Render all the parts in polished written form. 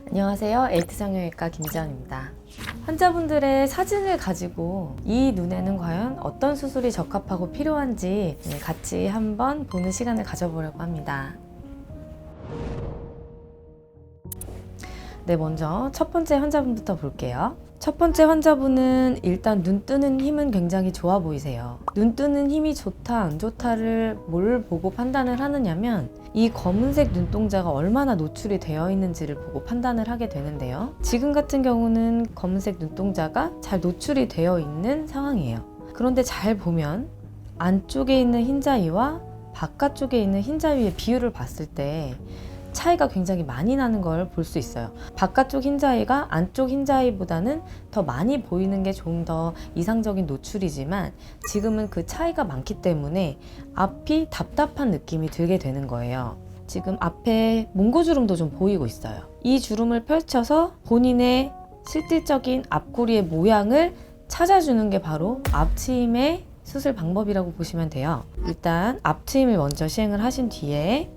안녕하세요. 에이트 성형외과 김지연입니다. 환자분들의 사진을 가지고 이 눈에는 과연 어떤 수술이 적합하고 필요한지 같이 한번 보는 시간을 가져보려고 합니다. 네, 먼저 첫 번째 환자분부터 볼게요. 첫 번째 환자분은 일단 눈 뜨는 힘은 굉장히 좋아 보이세요. 눈 뜨는 힘이 좋다 안 좋다를 뭘 보고 판단을 하느냐면 이 검은색 눈동자가 얼마나 노출이 되어 있는지를 보고 판단을 하게 되는데요. 지금 같은 경우는 검은색 눈동자가 잘 노출이 되어 있는 상황이에요. 그런데 잘 보면 안쪽에 있는 흰자위와 바깥쪽에 있는 흰자위의 비율을 봤을 때 차이가 굉장히 많이 나는 걸 볼 수 있어요. 바깥쪽 흰자위가 안쪽 흰자위보다는 더 많이 보이는 게 좀 더 이상적인 노출이지만 지금은 그 차이가 많기 때문에 앞이 답답한 느낌이 들게 되는 거예요. 지금 앞에 몽고주름도 좀 보이고 있어요. 이 주름을 펼쳐서 본인의 실질적인 앞구리의 모양을 찾아주는 게 바로 앞트임의 수술 방법이라고 보시면 돼요. 일단 앞트임을 먼저 시행을 하신 뒤에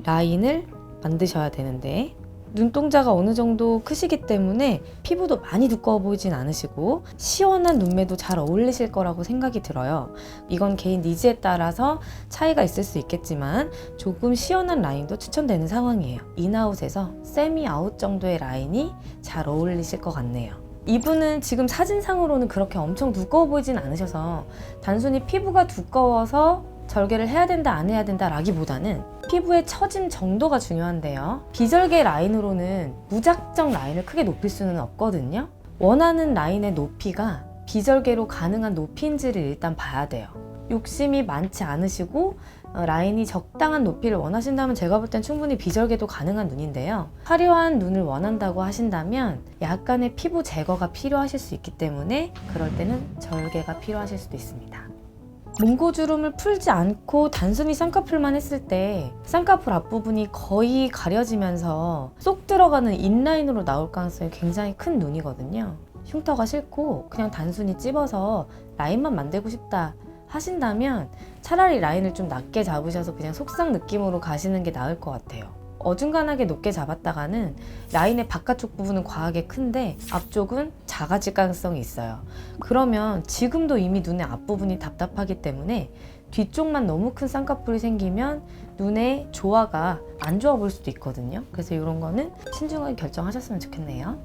라인을 만드셔야 되는데 눈동자가 어느 정도 크시기 때문에 피부도 많이 두꺼워 보이진 않으시고 시원한 눈매도 잘 어울리실 거라고 생각이 들어요. 이건 개인 니즈에 따라서 차이가 있을 수 있겠지만 조금 시원한 라인도 추천되는 상황이에요. 인아웃에서 세미 아웃 정도의 라인이 잘 어울리실 것 같네요. 이분은 지금 사진상으로는 그렇게 엄청 두꺼워 보이진 않으셔서 단순히 피부가 두꺼워서 절개를 해야 된다 안 해야 된다 라기보다는 피부의 처짐 정도가 중요한데요. 비절개 라인으로는 무작정 라인을 크게 높일 수는 없거든요. 원하는 라인의 높이가 비절개로 가능한 높이인지를 일단 봐야 돼요. 욕심이 많지 않으시고 라인이 적당한 높이를 원하신다면 제가 볼 땐 충분히 비절개도 가능한 눈인데요. 화려한 눈을 원한다고 하신다면 약간의 피부 제거가 필요하실 수 있기 때문에 그럴 때는 절개가 필요하실 수도 있습니다. 몽고주름을 풀지 않고 단순히 쌍꺼풀만 했을 때 쌍꺼풀 앞부분이 거의 가려지면서 쏙 들어가는 인라인으로 나올 가능성이 굉장히 큰 눈이거든요. 흉터가 싫고 그냥 단순히 찝어서 라인만 만들고 싶다 하신다면 차라리 라인을 좀 낮게 잡으셔서 그냥 속상 느낌으로 가시는 게 나을 것 같아요. 어중간하게 높게 잡았다가는 라인의 바깥쪽 부분은 과하게 큰데 앞쪽은 작아질 가능성이 있어요. 그러면 지금도 이미 눈의 앞부분이 답답하기 때문에 뒤쪽만 너무 큰 쌍꺼풀이 생기면 눈의 조화가 안 좋아 보일 수도 있거든요. 그래서 이런 거는 신중하게 결정하셨으면 좋겠네요.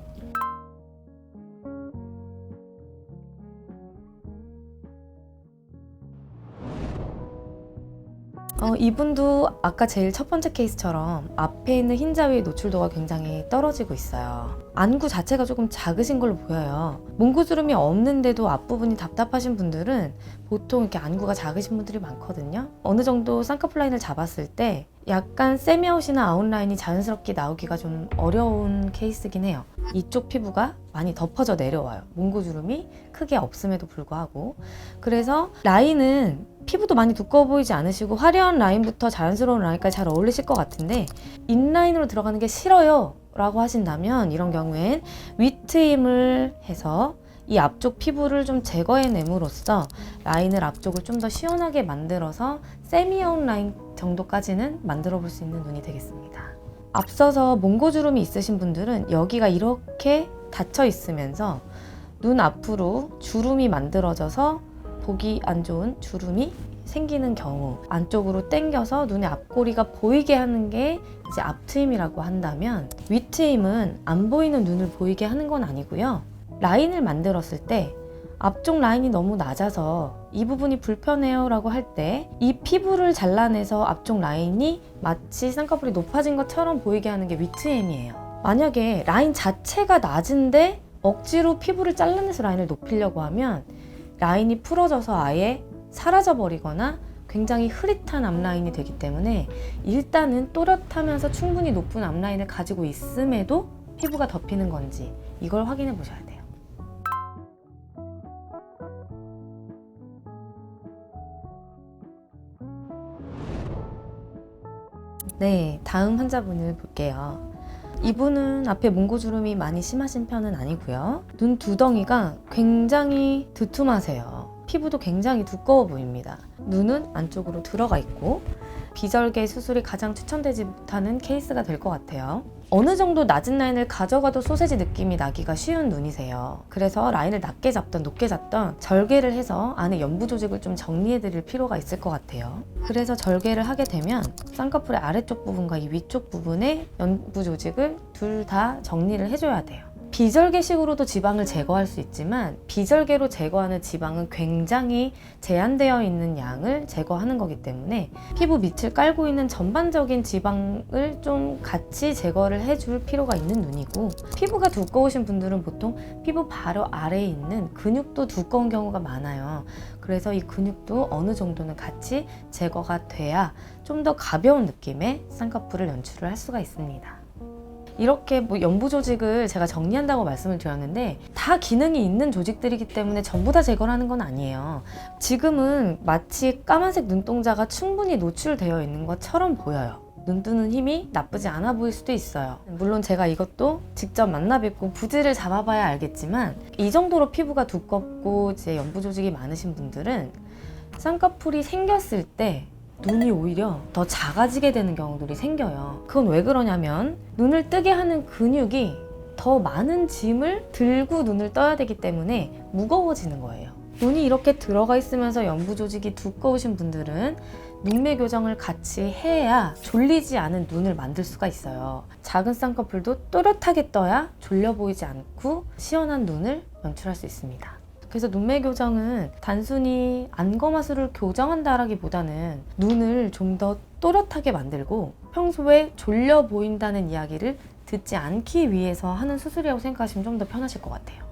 이분도 아까 제일 첫 번째 케이스처럼 앞에 있는 흰자위의 노출도가 굉장히 떨어지고 있어요. 안구 자체가 조금 작으신 걸로 보여요. 몽고주름이 없는데도 앞부분이 답답하신 분들은 보통 이렇게 안구가 작으신 분들이 많거든요. 어느 정도 쌍꺼풀 라인을 잡았을 때 약간 세미아웃이나 아웃라인이 자연스럽게 나오기가 좀 어려운 케이스긴 해요. 이쪽 피부가 많이 덮어져 내려와요. 몽고주름이 크게 없음에도 불구하고. 그래서 라인은 피부도 많이 두꺼워 보이지 않으시고 화려한 라인부터 자연스러운 라인까지 잘 어울리실 것 같은데 인라인으로 들어가는 게 싫어요 라고 하신다면 이런 경우엔 윗트임을 해서 이 앞쪽 피부를 좀 제거해냄으로써 라인을 앞쪽을 좀 더 시원하게 만들어서 세미아웃 라인 정도까지는 만들어 볼 수 있는 눈이 되겠습니다. 앞서서 몽고주름이 있으신 분들은 여기가 이렇게 닫혀 있으면서 눈 앞으로 주름이 만들어져서 보기 안 좋은 주름이 생기는 경우 안쪽으로 당겨서 눈의 앞꼬리가 보이게 하는 게 이제 앞트임이라고 한다면 윗트임은 안 보이는 눈을 보이게 하는 건 아니고요. 라인을 만들었을 때 앞쪽 라인이 너무 낮아서 이 부분이 불편해요 라고 할 때 이 피부를 잘라내서 앞쪽 라인이 마치 쌍꺼풀이 높아진 것처럼 보이게 하는 게 윗트임이에요. 만약에 라인 자체가 낮은데 억지로 피부를 잘라내서 라인을 높이려고 하면 라인이 풀어져서 아예 사라져 버리거나 굉장히 흐릿한 앞라인이 되기 때문에 일단은 또렷하면서 충분히 높은 앞라인을 가지고 있음에도 피부가 덮이는 건지 이걸 확인해 보셔야 돼요. 네, 다음 환자분을 볼게요. 이분은 앞에 몽고주름이 많이 심하신 편은 아니고요. 눈 두덩이가 굉장히 두툼하세요. 피부도 굉장히 두꺼워 보입니다. 눈은 안쪽으로 들어가 있고 비절개 수술이 가장 추천되지 못하는 케이스가 될 것 같아요. 어느 정도 낮은 라인을 가져가도 소세지 느낌이 나기가 쉬운 눈이세요. 그래서 라인을 낮게 잡던 높게 잡던 절개를 해서 안에 연부 조직을 좀 정리해 드릴 필요가 있을 것 같아요. 그래서 절개를 하게 되면 쌍꺼풀의 아래쪽 부분과 이 위쪽 부분의 연부 조직을 둘 다 정리를 해줘야 돼요. 비절개식으로도 지방을 제거할 수 있지만 비절개로 제거하는 지방은 굉장히 제한되어 있는 양을 제거하는 거기 때문에 피부 밑을 깔고 있는 전반적인 지방을 좀 같이 제거를 해줄 필요가 있는 눈이고, 피부가 두꺼우신 분들은 보통 피부 바로 아래에 있는 근육도 두꺼운 경우가 많아요. 그래서 이 근육도 어느 정도는 같이 제거가 돼야 좀 더 가벼운 느낌의 쌍꺼풀을 연출을 할 수가 있습니다. 이렇게 연부 조직을 제가 정리한다고 말씀을 드렸는데 다 기능이 있는 조직들이기 때문에 전부 다 제거를 하는 건 아니에요. 지금은 마치 까만색 눈동자가 충분히 노출되어 있는 것처럼 보여요. 눈 뜨는 힘이 나쁘지 않아 보일 수도 있어요. 물론 제가 이것도 직접 만나 뵙고 부지를 잡아봐야 알겠지만 이 정도로 피부가 두껍고 이제 연부 조직이 많으신 분들은 쌍꺼풀이 생겼을 때 눈이 오히려 더 작아지게 되는 경우들이 생겨요. 그건 왜 그러냐면 눈을 뜨게 하는 근육이 더 많은 짐을 들고 눈을 떠야 되기 때문에 무거워지는 거예요. 눈이 이렇게 들어가 있으면서 연부 조직이 두꺼우신 분들은 눈매 교정을 같이 해야 졸리지 않은 눈을 만들 수가 있어요. 작은 쌍꺼풀도 또렷하게 떠야 졸려 보이지 않고 시원한 눈을 연출할 수 있습니다. 그래서 눈매 교정은 단순히 안검하수를 교정한다라기보다는 눈을 좀 더 또렷하게 만들고 평소에 졸려 보인다는 이야기를 듣지 않기 위해서 하는 수술이라고 생각하시면 좀 더 편하실 것 같아요.